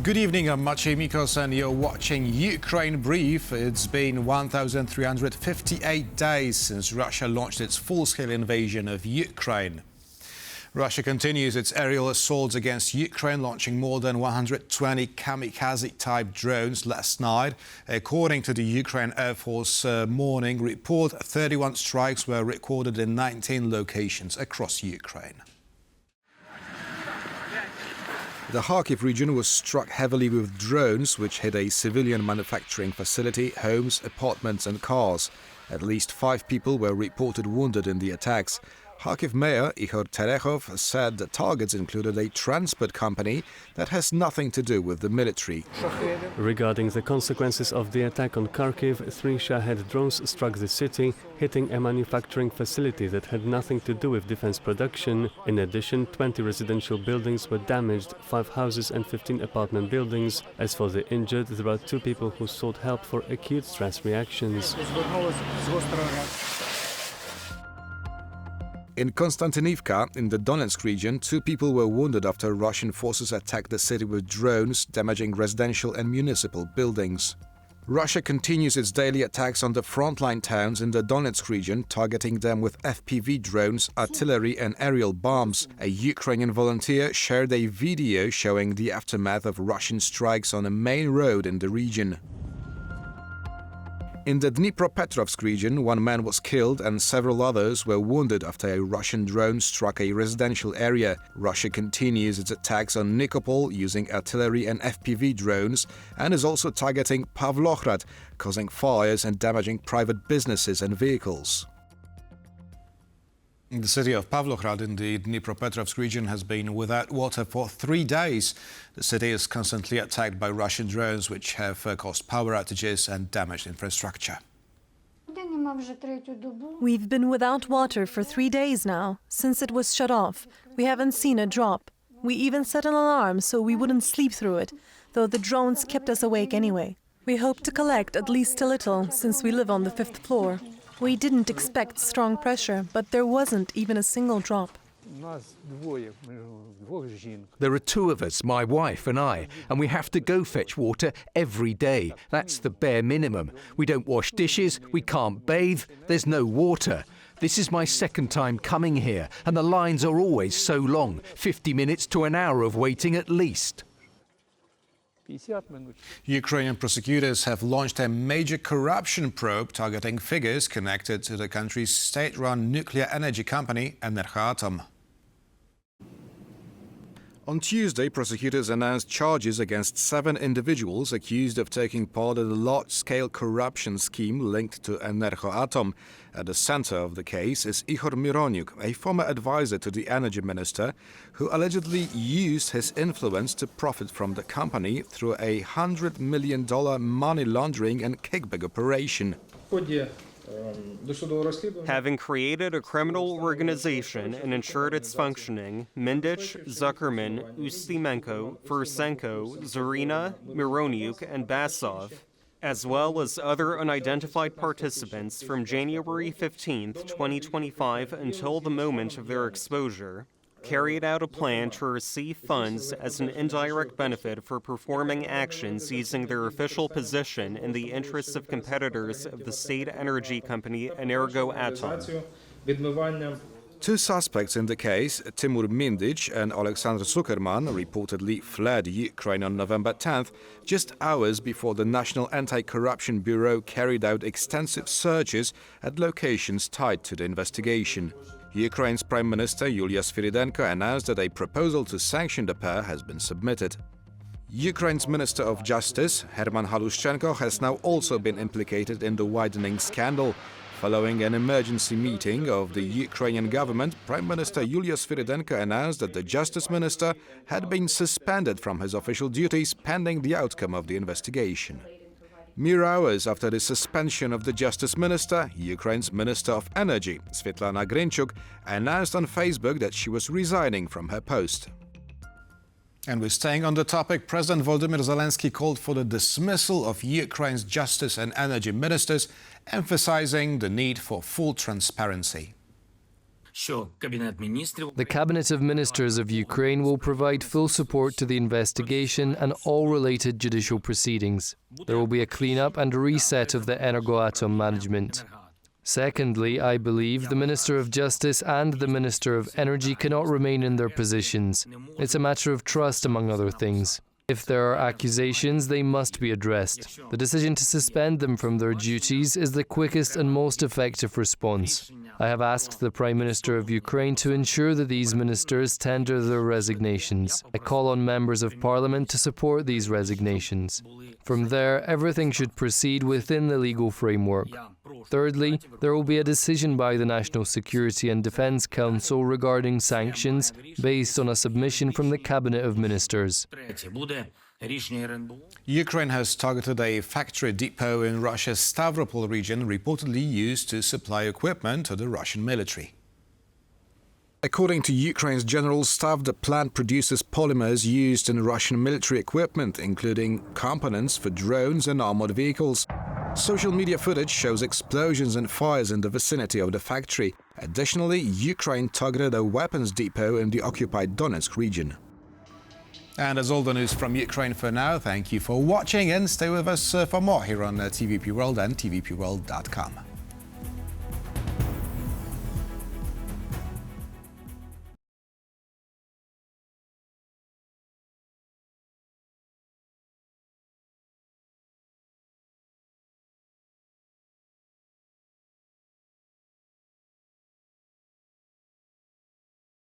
Good evening, I'm Maciej Mikos and you're watching Ukraine Brief. It's been 1,358 days since Russia launched its full-scale invasion of Ukraine. Russia continues its aerial assaults against Ukraine, launching more than 120 kamikaze-type drones last night. According to the Ukraine Air Force morning report, 31 strikes were recorded in 19 locations across Ukraine. The Kharkiv region was struck heavily with drones, which hit a civilian manufacturing facility, homes, apartments and cars. At least 5 people were reported wounded in the attacks. Kharkiv Mayor Ihor Terechov said the targets included a transport company that has nothing to do with the military. Regarding the consequences of the attack on Kharkiv, 3 Shahed drones struck the city, hitting a manufacturing facility that had nothing to do with defense production. In addition, 20 residential buildings were damaged, 5 houses and 15 apartment buildings. As for the injured, there are 2 people who sought help for acute stress reactions. In Konstantinivka, in the Donetsk region, 2 people were wounded after Russian forces attacked the city with drones, damaging residential and municipal buildings. Russia continues its daily attacks on the frontline towns in the Donetsk region, targeting them with FPV drones, artillery and aerial bombs. A Ukrainian volunteer shared a video showing the aftermath of Russian strikes on a main road in the region. In the Dnipropetrovsk region, 1 man was killed and several others were wounded after a Russian drone struck a residential area. Russia continues its attacks on Nikopol using artillery and FPV drones and is also targeting Pavlohrad, causing fires and damaging private businesses and vehicles. The city of Pavlohrad in the Dnipropetrovsk region has been without water for 3 days. The city is constantly attacked by Russian drones, which have caused power outages and damaged infrastructure. We've been without water for 3 days now, since it was shut off. We haven't seen a drop. We even set an alarm so we wouldn't sleep through it, though the drones kept us awake anyway. We hope to collect at least a little, since we live on the 5th floor. We didn't expect strong pressure, but there wasn't even a single drop. There are 2 of us, my wife and I, and we have to go fetch water every day. That's the bare minimum. We don't wash dishes, we can't bathe, there's no water. This is my 2nd time coming here, and the lines are always so long, 50 minutes to an hour of waiting at least. Ukrainian prosecutors have launched a major corruption probe targeting figures connected to the country's state-run nuclear energy company, Energoatom. On Tuesday, prosecutors announced charges against 7 individuals accused of taking part in a large-scale corruption scheme linked to Energoatom. At the center of the case is Ihor Mironiuk, a former advisor to the energy minister, who allegedly used his influence to profit from the company through a $100 million money laundering and kickback operation. Having created a criminal organization and ensured its functioning, Mindich, Zuckerman, Ustimenko, Fursenko, Zarina, Mironiuk, and Basov, as well as other unidentified participants from January 15, 2025 until the moment of their exposure, carried out a plan to receive funds as an indirect benefit for performing actions using their official position in the interests of competitors of the state energy company Energoatom. 2 suspects in the case, Timur Mindich and Alexander Zuckerman, reportedly fled Ukraine on November 10th, just hours before the National Anti-Corruption Bureau carried out extensive searches at locations tied to the investigation. Ukraine's Prime Minister Yulia Sviridenko announced that a proposal to sanction the pair has been submitted. Ukraine's Minister of Justice, Herman Halushchenko, has now also been implicated in the widening scandal. Following an emergency meeting of the Ukrainian government, Prime Minister Yulia Sviridenko announced that the Justice Minister had been suspended from his official duties pending the outcome of the investigation. Mere hours after the suspension of the Justice Minister, Ukraine's Minister of Energy, Svetlana Grinchuk, announced on Facebook that she was resigning from her post. And we're staying on the topic. President Volodymyr Zelenskyy called for the dismissal of Ukraine's justice and energy ministers, emphasizing the need for full transparency. The Cabinet of Ministers of Ukraine will provide full support to the investigation and all related judicial proceedings. There will be a clean-up and reset of the Energoatom management. Secondly, I believe the Minister of Justice and the Minister of Energy cannot remain in their positions. It's a matter of trust, among other things. If there are accusations, they must be addressed. The decision to suspend them from their duties is the quickest and most effective response. I have asked the Prime Minister of Ukraine to ensure that these ministers tender their resignations. I call on members of Parliament to support these resignations. From there, everything should proceed within the legal framework. Thirdly, there will be a decision by the National Security and Defence Council regarding sanctions based on a submission from the Cabinet of Ministers. Ukraine has targeted a factory depot in Russia's Stavropol region, reportedly used to supply equipment to the Russian military. According to Ukraine's General Staff, the plant produces polymers used in Russian military equipment, including components for drones and armored vehicles. Social media footage shows explosions and fires in the vicinity of the factory. Additionally, Ukraine targeted a weapons depot in the occupied Donetsk region. And that's all the news from Ukraine for now. Thank you for watching and stay with us for more here on TVP World and tvpworld.com.